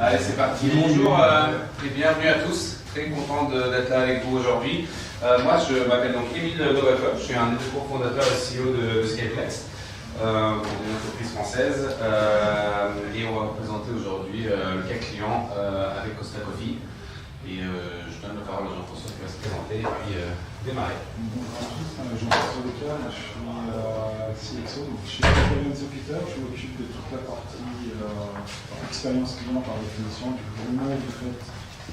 Allez, c'est parti. Bonjour et bienvenue à tous. Très content d'être là avec vous aujourd'hui. Moi, je m'appelle donc Émile Novakov. Je suis un des deux cofondateurs et CEO de Skyflex, une entreprise française. Et on va vous présenter aujourd'hui le cas client avec Costa Coffee. Et je donne la parole à Jean-François qui va se présenter et puis démarrer. Bonjour à tous, Jean-François Leca, je suis CXO, donc je suis Experience Officer, je m'occupe de toute la partie expérience client par définition, du moment où vous faites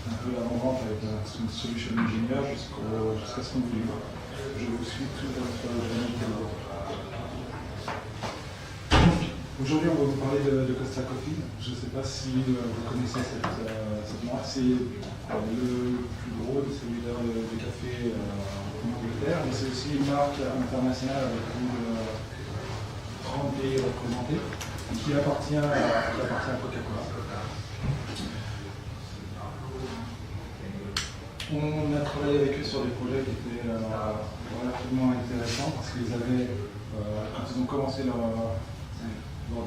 un peu l'avant-vente avec un solution engineer jusqu'à ce qu'on vous livre. Je vous suis tout à votre journée de Aujourd'hui, on va vous parler de Costa Coffee. Je ne sais pas si vous connaissez cette marque. C'est le plus gros distributeur de café en Angleterre, mais c'est aussi une marque internationale avec plus de 30 pays représentés qui appartient à Coca-Cola. On a travaillé avec eux sur des projets qui étaient relativement intéressants parce qu'ils avaient, quand ils ont commencé leur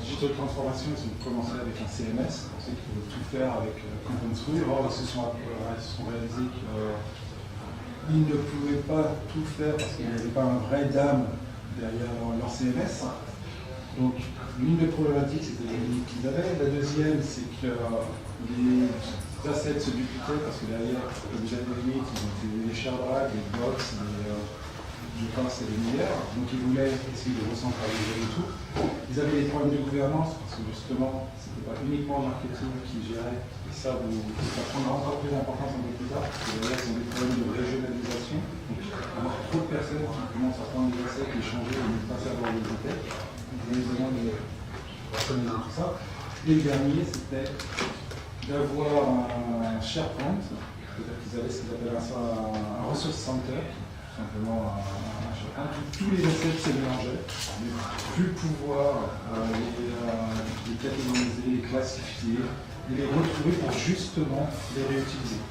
digital transformation, ils ont commencé avec un CMS, on sait qu'ils pouvaient tout faire avec Contentful. Or, ils se sont réalisés qu'ils ne pouvaient pas tout faire parce qu'il n'y avait pas un vrai DAM derrière leur CMS. Donc, l'une des problématiques, c'était les limites qu'ils avaient. La deuxième, c'est que les assets se dupliquaient parce que derrière, comme vous avez des limites, ils ont des ShareDrive, des box, je pense c'est des milliards, donc ils voulaient essayer de recentraliser le tout. Ils avaient des problèmes de gouvernance parce que justement, ce n'était pas uniquement le marketing qui gérait, et ça prendra encore plus d'importance un peu plus tard, parce que derrière, ils ont des problèmes de régionalisation, donc avoir trop de personnes qui commencent à prendre des assets, échanger et ne pas savoir où ils étaient. Donc ils avaient besoin de organiser tout ça. Et le dernier, c'était d'avoir un SharePoint, peut-être qu'ils avaient ce qu'ils appellent ça un resource center, simplement tous les assets se mélangeaient, mais plus pouvoir les catégoriser, les classifier et les retrouver pour justement les réutiliser.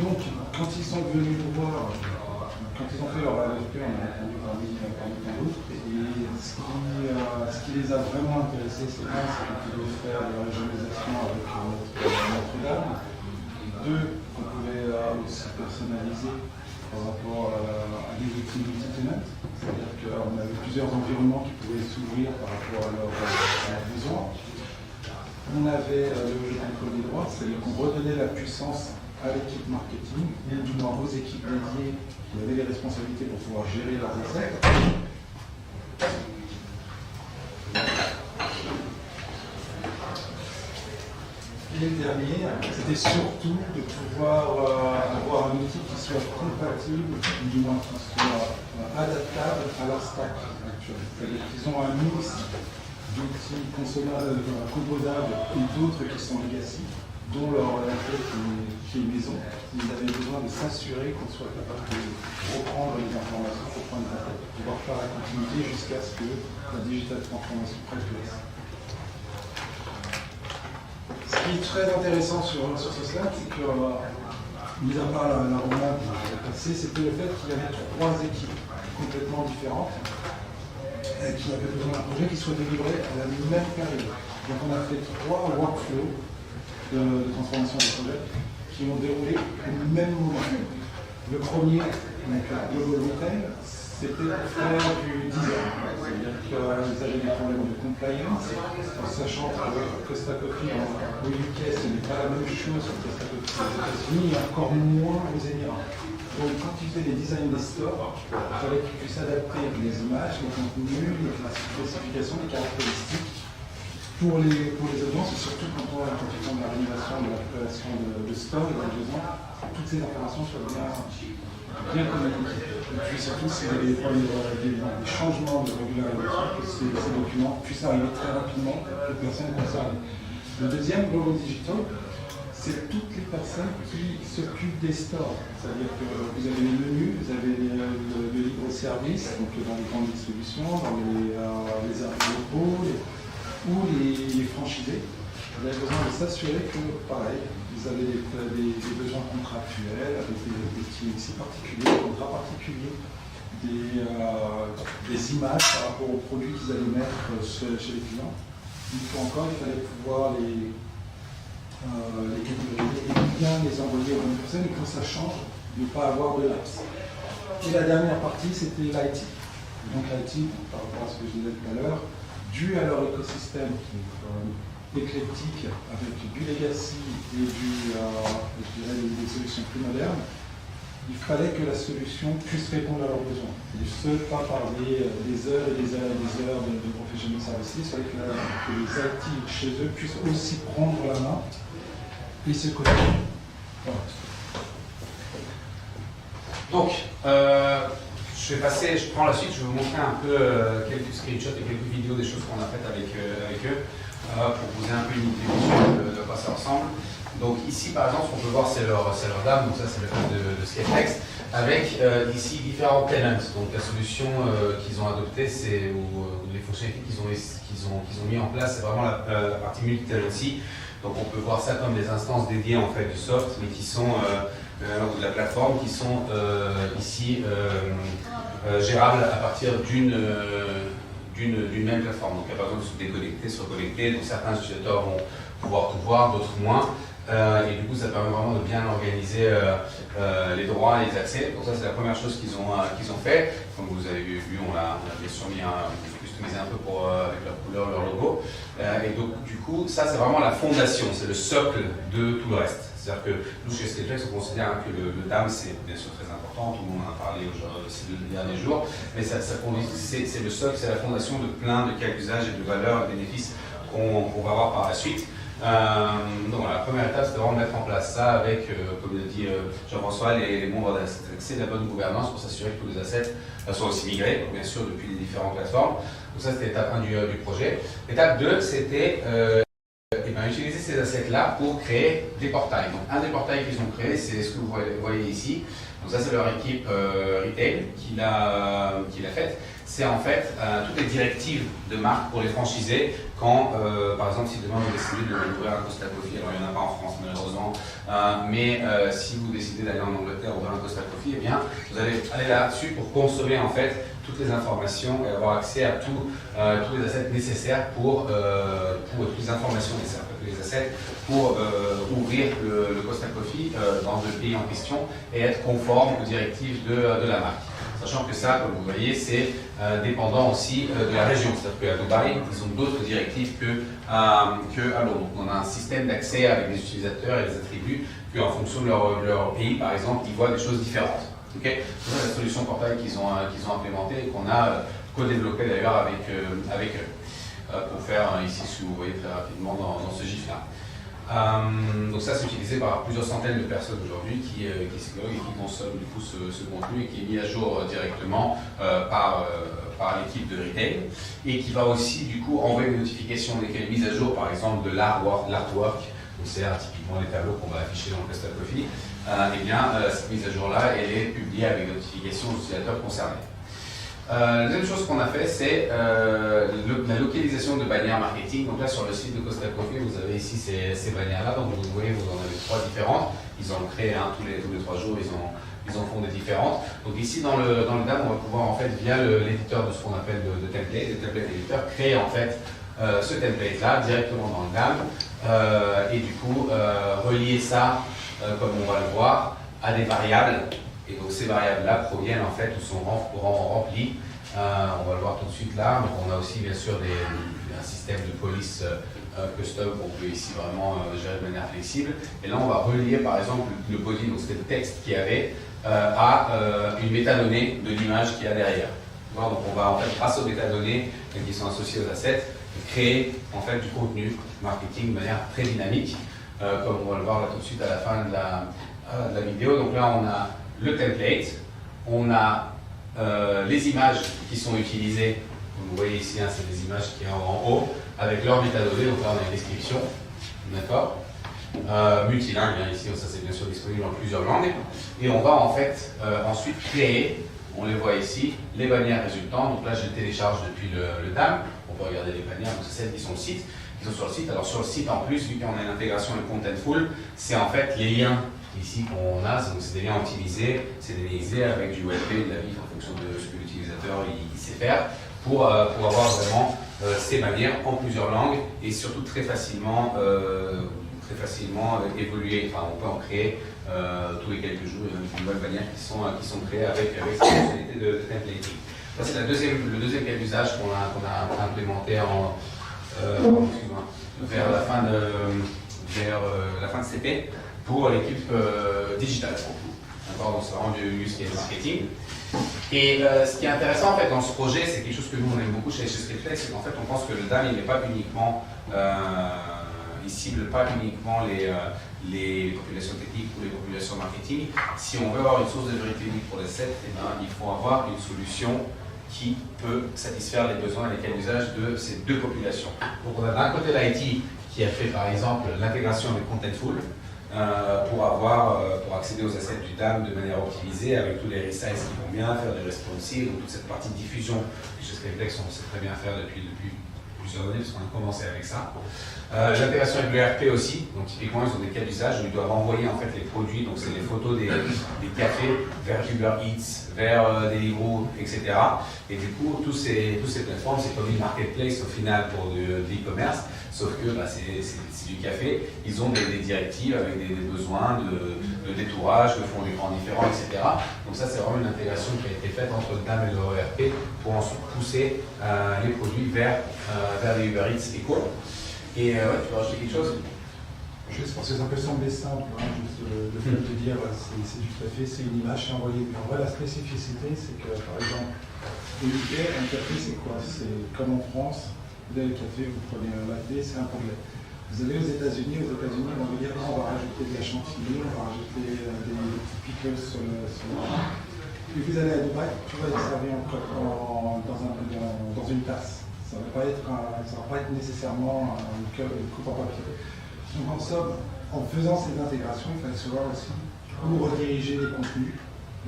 Donc, quand ils sont venus nous voir, quand ils ont fait leur AVP, on a répondu parmi d'autres, et ce qui les a vraiment intéressés, c'est qu'on pouvait faire de la régionalisation avec Notre-Dame. Deux, qu'on pouvait aussi personnaliser par rapport à des outils multi-tenant, c'est-à-dire qu'on avait plusieurs environnements qui pouvaient s'ouvrir par rapport à leurs besoins. On avait le contrôle des droits, c'est-à-dire qu'on redonnait la puissance à l'équipe marketing, et du moins aux équipes dédiées qui avaient les responsabilités pour pouvoir gérer leurs assets. Et le dernier, c'était surtout de pouvoir avoir un outil qui soit compatible, ou du moins qui soit adaptable à leur stack actuel. C'est-à-dire qu'ils ont un mix d'outils composables et d'autres qui sont legacy, dont leur RP qui est maison. Ils avaient besoin de s'assurer qu'on soit capable de reprendre les informations pour prendre la tête, pouvoir faire la continuité jusqu'à ce que la digital transformation prenne place. Ce qui est très intéressant sur ce slide, c'est que, mis à part la roman passée, c'était le fait qu'il y avait trois équipes complètement différentes qui avaient besoin d'un projet qui soit délivré à la même période. Donc on a fait trois workflows de transformation des projets qui ont déroulé au même moment. Le premier, donc Global Retail, c'était pour faire du design. C'est-à-dire qu'ils avaient des problèmes de compliance, en sachant que Costa Coffee au UK, ce n'est pas la même chose que Costa Coffee aux États-Unis et encore moins aux Émirats. Donc quand ils faisaient les designs des stores, il fallait qu'ils puissent adapter les images, les contenus, les spécifications, les caractéristiques pour les audiences et surtout quand ils font de la rénovation, de la création de stores, il y a besoin que toutes ces informations soient bien communiquées. Et puis surtout, s'il y a des changements de régularisation, que ces documents puissent arriver très rapidement aux personnes concernées. Le deuxième, Global Digital, c'est toutes les personnes qui s'occupent des stores. C'est-à-dire que vous avez les menus, vous avez le libre-service, donc dans les grandes distributions, dans les locaux, ou les franchisés. Vous avez besoin de s'assurer que, pareil, vous avez des besoins contractuels avec des TXI particuliers, des contrats particuliers, des images par rapport aux produits qu'ils allaient mettre chez les clients. Une fois encore, il fallait pouvoir les catégoriser et bien les envoyer aux bonnes personnes, et quand ça change, ne pas avoir de laps. Et la dernière partie, c'était l'IT. Donc l'IT, par rapport à ce que je disais tout à l'heure, dû à leur écosystème qui est quand même éclectique, avec du legacy et je dirais des solutions plus modernes, il fallait que la solution puisse répondre à leurs besoins. Et ce, pas par des heures et des heures et des heures de professionnels services, il fallait que les IT chez eux puissent aussi prendre la main et se connecter. Voilà. Donc, je prends la suite, je vais vous montrer un peu quelques screenshots et quelques vidéos des choses qu'on a faites avec eux, pour vous donner un peu une idée visuelle de quoi ça ressemble. Donc ici par exemple, ce qu'on peut voir c'est leur DAM, donc ça c'est le cas de ScapeNext, avec ici différents tenants. Donc la solution qu'ils ont adoptée, ou les fonctionnalités qu'ils ont mis en place, c'est vraiment la partie multi-tenancy. Donc on peut voir ça comme des instances dédiées en fait du soft, mais qui sont ou de la plateforme, qui sont ici gérables à partir d'une même plateforme. Donc il n'y a pas besoin de se déconnecter, se reconnecter. Donc certains utilisateurs vont pouvoir tout voir, d'autres moins. Et du coup, ça permet vraiment de bien organiser les droits et les accès. Donc ça, c'est la première chose qu'ils ont fait. Comme vous avez vu, on a bien sûr customisé un peu avec leur couleur, leur logo. Et donc, du coup, ça, c'est vraiment la fondation, c'est le socle de tout le reste. C'est-à-dire que nous, chez ScapeNext, on considère que le DAM, c'est bien sûr très important. Tout le monde en a parlé ces derniers jours. Mais c'est le socle, c'est la fondation de plein de cas d'usage et de valeurs et de bénéfices qu'on va voir par la suite. Donc la première étape, c'est vraiment de mettre en place ça avec, comme l'a dit Jean-François, les membres d'accès, de la bonne gouvernance pour s'assurer que tous les assets soient aussi migrés, bien sûr, depuis les différentes plateformes. Donc ça, c'était l'étape 1 du projet. L'étape 2, c'était utiliser ces assets-là pour créer des portails. Donc un des portails qu'ils ont créé, c'est ce que vous voyez ici. Donc ça, c'est leur équipe retail qui l'a faite. C'est en fait toutes les directives de marque pour les franchisés quand, par exemple, si demain vous décidez d'ouvrir un Costa Coffee, alors il n'y en a pas en France malheureusement, mais si vous décidez d'aller en Angleterre ouvrir un Costa Coffee, eh bien, vous allez aller là-dessus pour consommer en fait toutes les informations et avoir accès à tous les assets nécessaires pour toutes les informations nécessaires, tous les assets pour ouvrir le Costa Coffee dans le pays en question et être conforme aux directives de la marque. Sachant que ça, comme vous voyez, c'est dépendant aussi de la région. C'est-à-dire qu'à Dubaï, ils ont d'autres directives qu'à Londres. On a un système d'accès avec les utilisateurs et les attributs qu'en fonction de leur pays, par exemple, ils voient des choses différentes. Okay, c'est la solution portail qu'ils ont implémentée et qu'on a co-développé d'ailleurs avec eux. Pour faire ici ce que vous voyez très rapidement dans ce GIF-là. Donc ça, c'est utilisé par plusieurs centaines de personnes aujourd'hui qui s'explorent et qui consomment du coup ce contenu et qui est mis à jour directement par l'équipe de retail et qui va aussi du coup envoyer des notifications dès qu'il y a une mise à jour, par exemple de l'artwork. Donc c'est typiquement les tableaux qu'on va afficher dans le Costa Coffee. Et bien cette mise à jour-là, elle est publiée avec des notifications aux utilisateurs concernés. La deuxième chose qu'on a fait, c'est la localisation de bannières marketing. Donc là, sur le site de Costa Coffee, vous avez ici ces bannières-là. Donc vous voyez, vous en avez 3 différentes. Ils en créent tous les 3 jours, ils en font des différentes. Donc ici, dans le DAM, on va pouvoir, en fait, via l'éditeur de ce qu'on appelle de template, le template éditeur, créer en fait ce template-là directement dans le DAM. Et du coup, relier ça, comme on va le voir, à des variables. Et donc ces variables-là proviennent en fait ou sont remplies. On va le voir tout de suite là. Donc on a aussi bien sûr un système de police custom qu'on peut ici vraiment gérer de manière flexible. Et là on va relier par exemple le body, donc c'était le texte qu'il y avait, à une métadonnée de l'image qu'il y a derrière. Donc on va en fait grâce aux métadonnées qui sont associées aux assets créer en fait du contenu marketing de manière très dynamique, comme on va le voir là tout de suite à la fin de la vidéo. Donc là on a le template, on a les images qui sont utilisées, comme vous voyez ici, c'est des images qui sont en haut, avec leurs métadonnées, donc là on a une description, d'accord, multilingue, ici ça c'est bien sûr disponible en plusieurs langues, et on va en fait ensuite créer, on les voit ici, les bannières résultantes. Donc là je les télécharge depuis le DAM, on peut regarder les bannières, donc c'est celles qui sont sur le site. Alors sur le site en plus, vu qu'on a une intégration avec Contentful, c'est en fait les liens ici qu'on a, donc c'est des liens optimisés, c'est déliés avec du WebP, de la BIF en fonction de ce que l'utilisateur il sait faire, pour avoir vraiment ces bannières en plusieurs langues et surtout très facilement évoluer. Enfin, on peut en créer tous les quelques jours. Il y a de nouvelles bannières qui sont créées avec cette fonctionnalité de templating. Ça, c'est le deuxième cas d'usage qu'on a implémenté vers la fin de CP pour l'équipe digitale. D'accord, donc c'est vraiment du use case marketing. Et ce qui est intéressant en fait dans ce projet, c'est quelque chose que nous on aime beaucoup chez Scriptlex, c'est qu'en fait on pense que le DAM il n'est pas uniquement, il cible pas uniquement les populations techniques ou les populations marketing. Si on veut avoir une source de vérité unique pour les 7, eh bien, il faut avoir une solution qui peut satisfaire les besoins et les cas d'usage de ces deux populations. Donc on a d'un côté l'IT qui a fait par exemple l'intégration avec Contentful pour accéder aux assets du DAM de manière optimisée avec tous les resize qui vont bien, faire des responsives, donc toute cette partie de diffusion que chez Scriptlex on sait très bien faire depuis plusieurs années parce qu'on a commencé avec ça. L'intégration avec l'ERP aussi, donc typiquement ils ont des cas d'usage où ils doivent envoyer en fait les produits, donc c'est les photos des cafés vers Uber Eats, vers Deliveroo, etc. Et du coup tous ces plateformes c'est comme une marketplace au final pour de l'e-commerce, sauf que c'est du café, ils ont des directives avec des besoins de détourage, de fonds d'écran différents, etc. Donc ça c'est vraiment une intégration qui a été faite entre le DAM et le ERP pour ensuite pousser les produits vers les Uber Eats et quoi. Et ouais, tu veux rajouter quelque chose? Juste parce que ça peut sembler simple, hein, juste le fait de dire c'est du café, c'est une image, c'est envoyé. Mais en vrai, la spécificité, c'est que par exemple, au UK, un café, c'est quoi? C'est comme en France, vous avez le café, vous prenez un latte, c'est un problème. Vous allez aux États-Unis, on va vous dire on va rajouter de la chantilly, on va rajouter des petits pickles sur le. Puis vous allez à Dubaï, tu vas les servir dans une tasse. Ça ne va pas être nécessairement une coupe en papier. Donc en somme, en faisant ces intégrations, il fallait savoir aussi où rediriger les contenus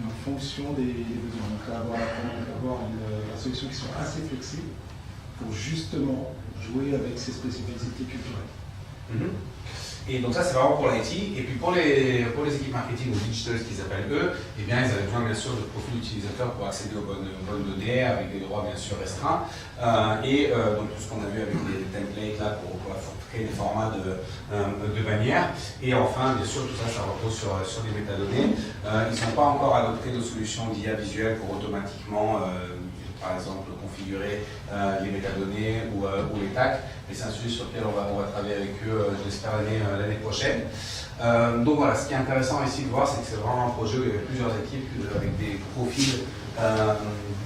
en fonction des besoins. Donc avoir la solution qui soit assez flexible pour justement jouer avec ces spécificités culturelles. Et donc ça c'est vraiment pour l'IT, et puis pour les équipes marketing ou digital, ce qu'ils appellent eux, eh bien ils avaient besoin bien sûr de profils utilisateurs pour accéder aux bonnes données, avec des droits bien sûr restreints, donc tout ce qu'on a vu avec les templates là pour créer des formats de bannières, et enfin bien sûr tout ça repose sur des métadonnées. Ils n'ont pas encore adopté de solutions d'IA visuelle pour automatiquement par exemple configurer les métadonnées ou les tags, mais c'est un sujet sur lequel on va travailler avec eux, je l'espère, l'année prochaine. Donc voilà, ce qui est intéressant ici de voir, c'est que c'est vraiment un projet où il y avait plusieurs équipes avec des profils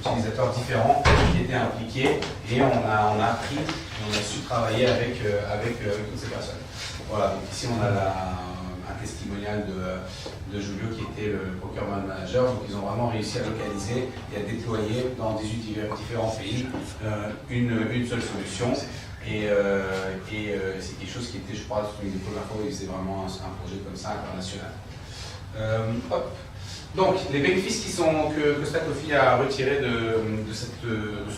d'utilisateurs différents qui étaient impliqués, et on a appris, on a su travailler avec toutes ces personnes. Voilà, donc ici on a un testimonial de Julio qui était le procurement manager, donc ils ont vraiment réussi à localiser et à déployer dans 18 différents pays une seule solution, et c'est quelque chose qui était, je crois, une des premières fois où ils faisaient vraiment un projet comme ça international. Donc, les bénéfices que Statofi a retirés de ce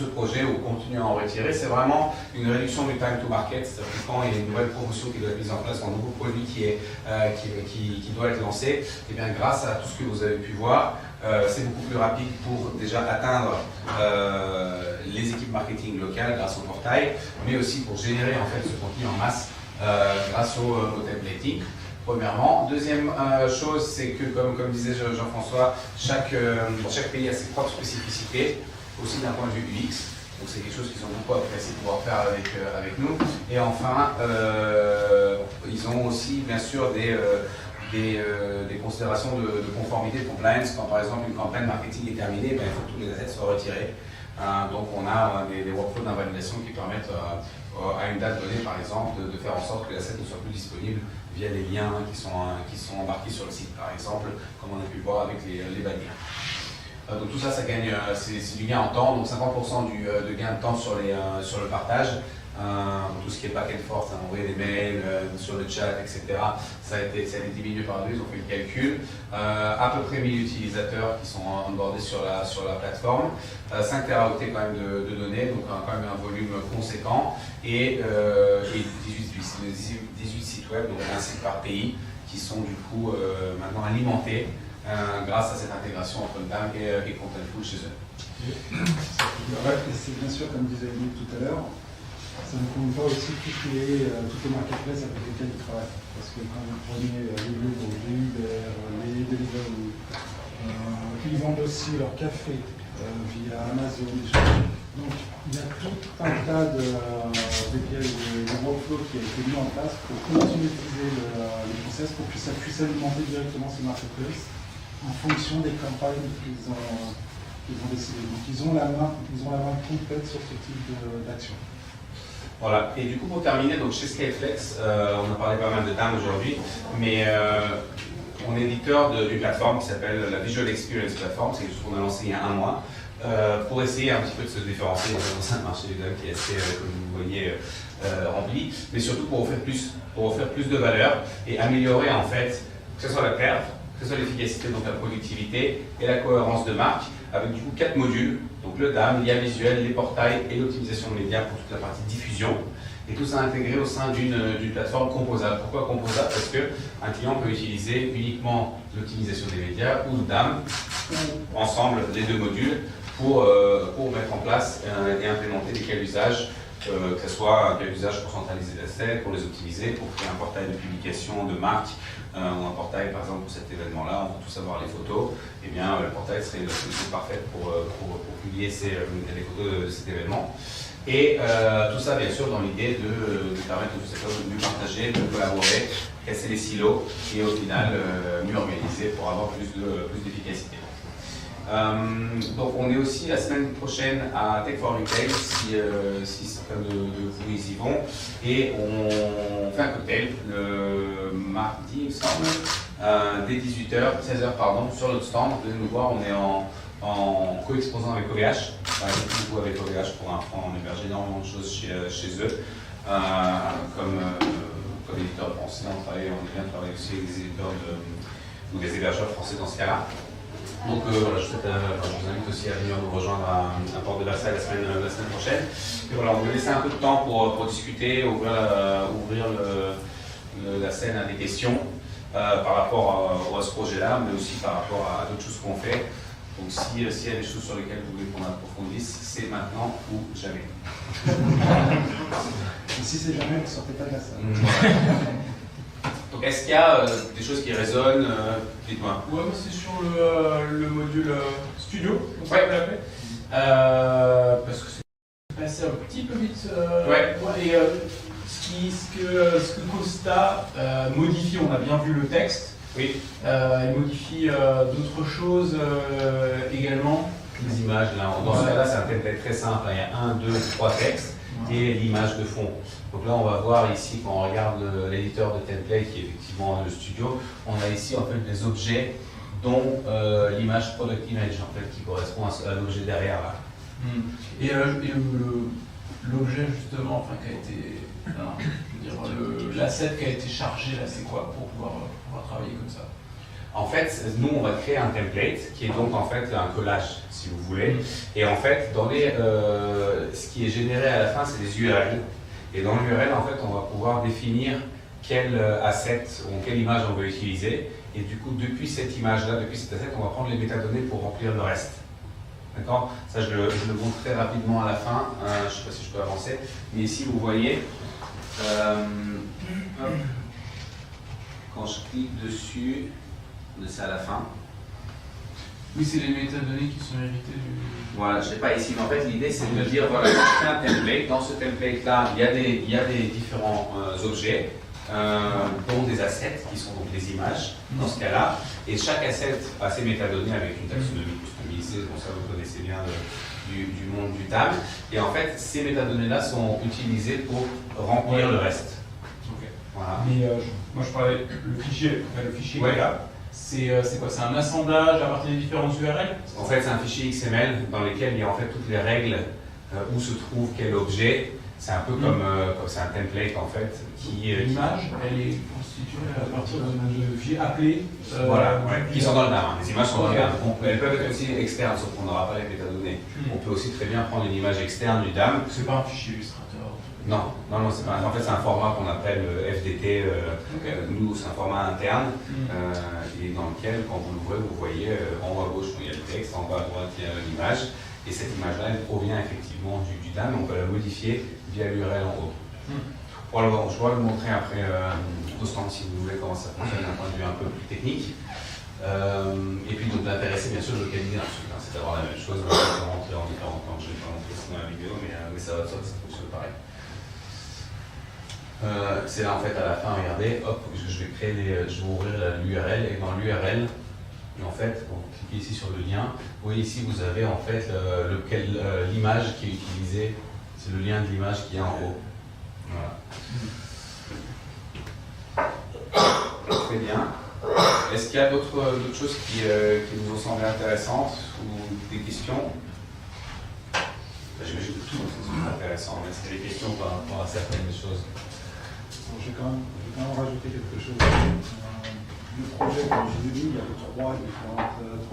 projet ou continue à en retirer, c'est vraiment une réduction du time to market, c'est-à-dire que quand il y a une nouvelle promotion qui doit être mise en place, un nouveau produit qui doit être lancé, et bien grâce à tout ce que vous avez pu voir, c'est beaucoup plus rapide pour déjà atteindre les équipes marketing locales grâce au portail, mais aussi pour générer en fait ce contenu en masse grâce au templating. Premièrement. Deuxième chose, c'est que, comme disait Jean-François, chaque pays a ses propres spécificités, aussi d'un point de vue UX. Donc c'est quelque chose qu'ils ont beaucoup apprécié de pouvoir faire avec nous. Et enfin, ils ont aussi, bien sûr, des considérations de conformité, de compliance. Quand, par exemple, une campagne marketing est terminée, ben, il faut que tous les assets soient retirés. Donc on a des workflows d'invalidation qui permettent à une date donnée, par exemple, de faire en sorte que l'asset ne soit plus disponible via les liens qui sont embarqués sur le site, par exemple, comme on a pu le voir avec les bannières. Donc tout ça, gagne, c'est du gain en temps, donc 50% de gain de temps sur le partage. Tout ce qui est back and forth, envoyer des mails sur le chat, etc. Ça a été diminué par 2, ils ont fait le calcul. À peu près 1000 utilisateurs qui sont onboardés sur la plateforme. 5 teraoctets quand même de données, donc quand même un volume conséquent. Et 18 sites web, donc un site par pays, qui sont du coup maintenant alimentés grâce à cette intégration entre le DAM et Contentful chez eux. C'est bien sûr, comme disait Nick tout à l'heure, ça ne compte pas aussi toutes les marketplaces avec lesquelles ils travaillent. Parce que quand vous prenez les Glovo, les Uber, les Deliveroo, ils vendent aussi leur café via Amazon. Donc il y a tout un tas de workflows qui a été mis en place pour continuer d'utiliser le process pour que ça puisse alimenter directement ces marketplaces en fonction des campagnes qu'ils ont décidé. Donc ils ont la main complète sur ce type d'action. Voilà, et du coup pour terminer, donc chez Scaleflex, on a parlé pas mal de dames aujourd'hui, mais on est éditeur d'une plateforme qui s'appelle la Visual Experience Platform, c'est quelque chose qu'on a lancé il y a 1 mois, pour essayer un petit peu de se différencier dans un marché du dames qui est assez, comme vous voyez, rempli, mais surtout pour offrir plus de valeur et améliorer en fait, que ce soit la perf, que ce soit l'efficacité, donc la productivité et la cohérence de marque, avec du coup 4 modules, donc le DAM, l'IA visuel, les portails et l'optimisation de médias pour toute la partie diffusion. Et tout ça intégré au sein d'une plateforme composable. Pourquoi composable? Parce qu'un client peut utiliser uniquement l'optimisation des médias ou le DAM, ou ensemble les 2 modules, pour mettre en place et implémenter des cas d'usage, que ce soit un cas d'usage pour centraliser les assets, pour les optimiser, pour créer un portail de publication de marque, ou un portail par exemple pour cet événement-là, on veut tous savoir les photos, et bien le portail serait la solution parfaite pour publier les photos de cet événement. Et tout ça bien sûr dans l'idée de permettre aux utilisateurs de mieux partager, de collaborer, casser les silos et au final mieux organiser pour avoir plus d'efficacité. Donc on est aussi la semaine prochaine à Tech for Retail, si certains de vous y vont, et on fait un cocktail le mardi, il me semble, dès 16h pardon, sur notre stand. Vous venez nous voir, on est en co-exposant avec OVH, du coup avec OVH pour l'instant on héberge énormément de choses chez eux, comme éditeur français, on vient travailler aussi avec des éditeurs ou des hébergeurs français dans ce cas-là. Donc voilà, je vous invite aussi à venir nous rejoindre à Porte de Versailles la semaine prochaine. Et voilà, on va laisser un peu de temps pour discuter, ouvrir la scène à des questions par rapport à ce projet-là, mais aussi par rapport à d'autres choses qu'on fait. Donc s'il y a des choses sur lesquelles vous voulez qu'on approfondisse, c'est maintenant ou jamais. Et si c'est jamais, ne sortez pas de la salle. Donc est-ce qu'il y a des choses qui résonnent? Dites-moi. Ouais, c'est sur le module studio, comme ça on peut l'appeler. Parce que c'est passé un petit peu vite. Ouais. Et ce que Costa modifie, on a bien vu le texte. Oui. Il modifie d'autres choses également. Les images, là, dans ce cas-là, c'est un template très simple. Il y a 1, 2, 3 textes et l'image de fond. Donc là, on va voir ici, quand on regarde l'éditeur de template, qui est effectivement le studio, on a ici en fait des objets dont l'image product image, en fait, qui correspond à l'objet derrière. Là. Et l'objet, justement, enfin, qui a été, je veux dire, l'asset qui a été chargé, là, c'est quoi pour pouvoir travailler comme ça? En fait, nous, on va créer un template qui est donc en fait un collage, si vous voulez. Et en fait, ce qui est généré à la fin, c'est des URL. Et dans l'URL, en fait, on va pouvoir définir quel asset ou quelle image on veut utiliser. Et du coup, depuis cette image-là, depuis cet asset, on va prendre les métadonnées pour remplir le reste. D'accord? Ça, je le montre très rapidement à la fin. Je ne sais pas si je peux avancer. Mais ici, vous voyez, quand je clique dessus, c'est à la fin. Oui, c'est les métadonnées qui sont héritées du... Voilà, je ne l'ai pas ici, mais en fait l'idée c'est de dire, voilà, je crée un template. Dans ce template-là, il y a des différents objets, dont des assets, qui sont donc des images, dans ce cas-là. Et chaque asset a ses métadonnées avec une taxonomie customisée, donc ça vous connaissez bien du monde du TAM. Et en fait, ces métadonnées-là sont utilisées pour remplir le reste. Okay. Voilà. Mais moi je parlais le fichier ouais. là. C'est quoi? C'est un assemblage à partir des différentes URL? En fait, c'est un fichier XML dans lequel il y a en fait toutes les règles où se trouve quel objet. C'est un peu comme c'est un template en fait qui. L'image, elle est constituée à partir de fichiers appelés. Voilà, qui sont dans le DAM. Les images sont dans le DAM. Elles peuvent être aussi externes, sauf qu'on n'aura pas les métadonnées. On peut aussi très bien prendre une image externe du DAM. C'est pas un fichier Illustrator. Non, c'est pas. En fait, c'est un format qu'on appelle FDT. Nous, c'est un format interne et dans lequel, quand vous l'ouvrez, vous voyez en haut à gauche il y a le texte, en bas à droite il y a l'image. Et cette image-là, elle provient effectivement du DAM, on peut la modifier via l'URL en haut. Je pourrais vous montrer après au stand si vous voulez comment ça fonctionne d'un point de vue un peu plus technique. Et puis donc l'intéresser bien sûr de localiser ensuite, hein, c'est d'avoir la même chose, rentrer en différents temps. Je ne vais pas montrer ça dans la vidéo, mais ça va de soi, ça fonctionne pareil. C'est là en fait à la fin, regardez, hop, je vais créer je vais ouvrir l'URL et dans l'URL, en fait, vous cliquez ici sur le lien, vous voyez ici vous avez en fait l'image qui est utilisée, c'est le lien de l'image qui est en haut. Voilà. Très bien. Est-ce qu'il y a d'autres choses qui vous ont semblé intéressantes ou des questions? J'imagine que tout c'est intéressant, mais est-ce qu'il y a des questions par rapport à certaines choses? Je vais quand même rajouter quelque chose. Le projet, comme je vous ai dit, il y avait trois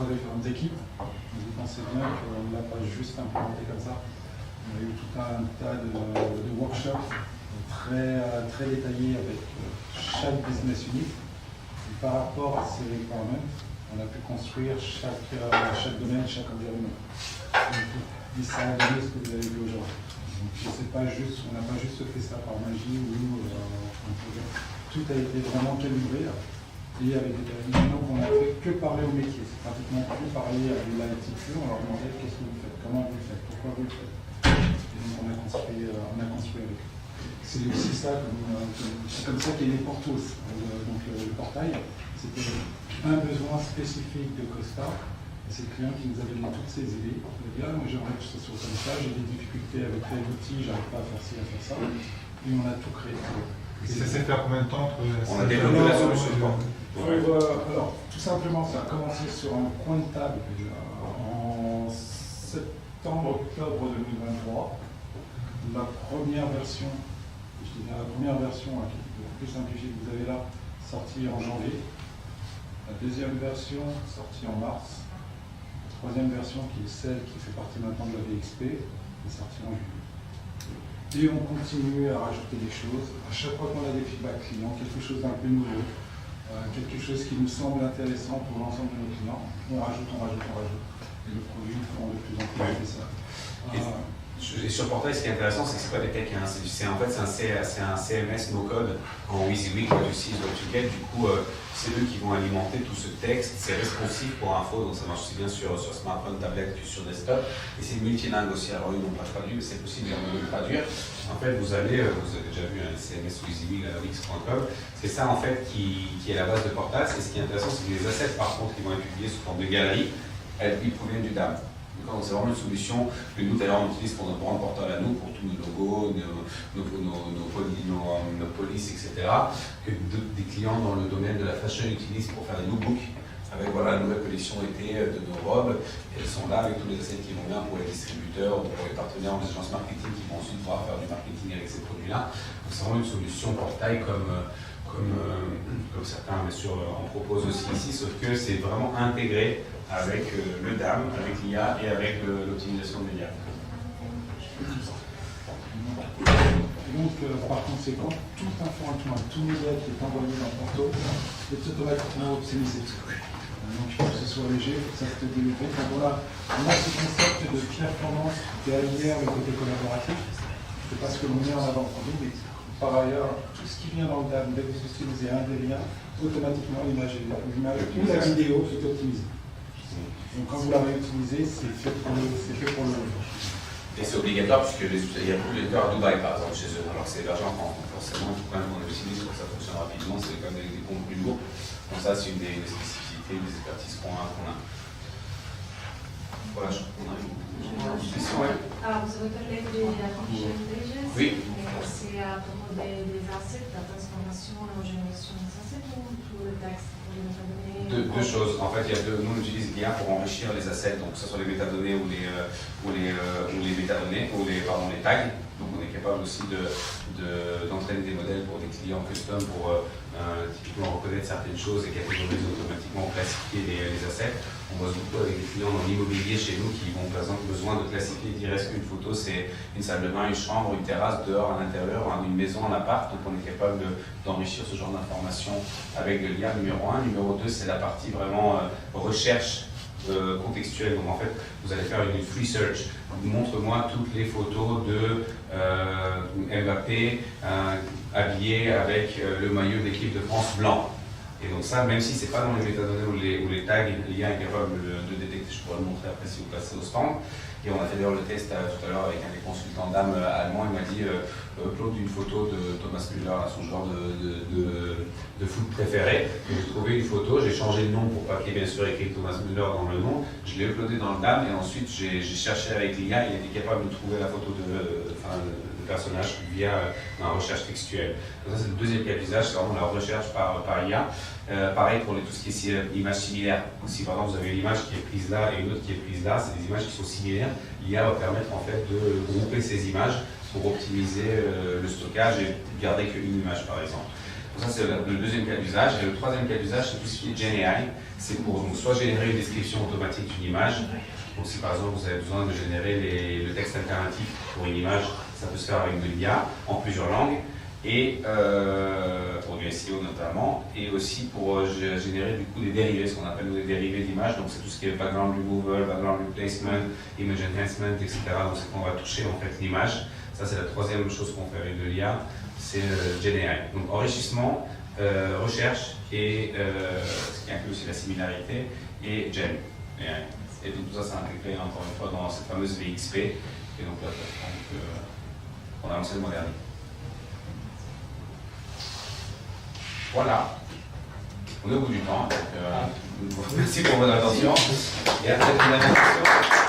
différentes équipes. Vous pensez bien qu'on ne l'a pas juste implémenté comme ça. On a eu tout un tas de workshops très détaillés avec chaque business unit. Et par rapport à ces requirements, on a pu construire chaque domaine, chaque environnement. Et ça a donné ce que vous avez vu aujourd'hui. Donc, on n'a pas juste fait ça par magie ou un projet. Tout a été vraiment calibré et avec des réunions qu'on n'a fait que parler au métier. C'est pratiquement plus parler à l'IT pure, on leur demandait qu'est-ce que vous faites, comment vous le faites, pourquoi vous le faites. Et donc on a construit avec eux. C'est aussi ça, c'est comme ça qu'est né Portos. Donc le portail, c'était un besoin spécifique de Costa. C'est le client qui nous a donné toutes ces idées. Il a dit, moi j'aimerais que ce soit comme ça, j'ai des difficultés avec tel outil, j'arrive pas à faire ci, à faire ça. Et on a tout créé. Et ça s'est fait à combien de temps On a développé la solution. Alors, tout simplement, ça a commencé sur un coin de table en septembre-octobre 2023. La première version, qui est plus simplifiée que vous avez là, sortie en janvier. La deuxième version, sortie en mars. La troisième version, qui est celle qui fait partie maintenant de la VXP, est sortie en juillet. Et on continue à rajouter des choses. À chaque fois qu'on a des feedbacks clients, quelque chose d'un peu nouveau, quelque chose qui nous semble intéressant pour l'ensemble de nos clients, on rajoute. Et le produit font de plus en plus ça. Et sur Portail, ce qui est intéressant, c'est que c'est pas des techs, hein. C'est un CMS no-code en WYSIWYG, what you see is what you get. Du coup, c'est eux qui vont alimenter tout ce texte. C'est responsive pour info, donc ça marche aussi bien sur smartphone, tablette que sur desktop. Et c'est multilingue aussi. Alors, ils n'ont pas traduit, mais c'est possible de le traduire. En fait, vous avez déjà vu un CMS WYSIWYG à wix.com. C'est ça, en fait, qui est la base de Portal. Et ce qui est intéressant, c'est que les assets, par contre, qui vont être publiés sous forme de galerie, ils proviennent du DAM. C'est vraiment une solution que nous d'ailleurs on utilise pour notre brand portal à nous, pour tous nos logos, nos polices, etc. Que des clients dans le domaine de la fashion utilisent pour faire des lookbooks avec la nouvelle collection été de nos robes. Et elles sont là avec tous les assets qui vont bien pour les distributeurs, pour les partenaires, les agences marketing qui vont ensuite pouvoir faire du marketing avec ces produits-là. Donc c'est vraiment une solution portail comme certains bien sûr en proposent aussi ici, sauf que c'est vraiment intégré avec le DAM, avec l'IA et avec l'optimisation de médias. Donc, par conséquent, toute information, tout média qui est envoyé dans Porto est automatiquement optimisé. Donc, il faut que ce soit léger, il faut que ça se développe. Donc, on a ce concept de performance derrière le côté collaboratif. C'est pas ce que l'on met en avant pour nous, mais par ailleurs, tout ce qui vient dans le DAM, dès que vous utilisez un des liens, automatiquement l'image ou la vidéo est optimisée. Donc quand vous l'avez utilisé, c'est fait pour le. Et c'est obligatoire puisqu'il y a plus d'éditeurs à Dubaï par exemple chez eux, alors que c'est hébergé en France. Donc forcément, il faut quand même qu'on l'utilise pour que ça fonctionne rapidement, c'est quand même des comptes plus lourds. Donc ça, c'est une des spécificités, des expertises qu'on a. Voilà, je crois qu'on a une question. Alors, vous avez parlé de la condition intelligence. Oui. C'est à propos des assets, la transformation, la génération des assets ou tout le texte pour les métadonnées? Deux choses. En fait, nous on utilise l'IA pour enrichir les assets, donc que ce soit les métadonnées ou les métadonnées, ou les tags. Donc on est capable aussi d'entraîner des modèles pour des clients custom pour typiquement reconnaître certaines choses et catégoriser automatiquement, classifier les assets. On bosse beaucoup avec des clients dans l'immobilier chez nous qui vont par exemple besoin de classifier, dire est-ce qu'une photo c'est une salle de bain, une chambre, une terrasse, dehors, à l'intérieur, une maison, un appart. Donc on est capable d'enrichir ce genre d'informations avec de l'IA, numéro 1. Numéro 2, c'est la partie vraiment recherche contextuelle. Donc en fait, vous allez faire une free search. Montre-moi toutes les photos de Mbappé habillé avec le maillot de l'équipe de France blanc. Et donc ça, même si c'est pas dans les métadonnées ou les tags, l'IA est capable de détecter. Je pourrais le montrer après si vous passez au stand. Et on a fait d'ailleurs le test tout à l'heure avec un des consultants d'âme allemand. Il m'a dit upload une photo de Thomas Müller, son joueur de foot préféré. J'ai trouvé une photo, j'ai changé le nom pour pas qu'il y ait bien sûr écrit Thomas Müller dans le nom. Je l'ai uploadé dans le DAM et ensuite j'ai cherché avec l'IA. Il était capable de trouver la photo de personnage via une recherche textuelle. Donc ça c'est le deuxième cas d'usage, c'est vraiment la recherche par IA. Pareil pour tout ce qui est images similaires. Donc, si par exemple vous avez une image qui est prise là et une autre qui est prise là, c'est des images qui sont similaires. L'IA va permettre en fait de grouper ces images pour optimiser le stockage et garder qu'une image par exemple. Donc ça c'est le deuxième cas d'usage. Et le troisième cas d'usage c'est tout ce qui est GenAI. C'est pour donc, soit générer une description automatique d'une image. Donc si par exemple vous avez besoin de générer le texte alternatif pour une image, ça peut se faire avec de l'IA en plusieurs langues. Et pour du SEO notamment, et aussi pour générer du coup des dérivés, ce qu'on appelle des dérivés d'images. Donc c'est tout ce qui est background removal, background replacement, image enhancement, etc. Donc c'est qu'on va toucher en fait l'image. Ça c'est la troisième chose qu'on fait avec de l'IA, c'est GenAI. Donc enrichissement, recherche et ce qui inclut aussi la similarité et Gen. Et tout ça c'est intégré encore une fois dans cette fameuse VXP, et donc la plateforme qu'on a lancée le mois dernier. Voilà, on est au bout du temps, donc merci pour votre attention. Et à très bientôt.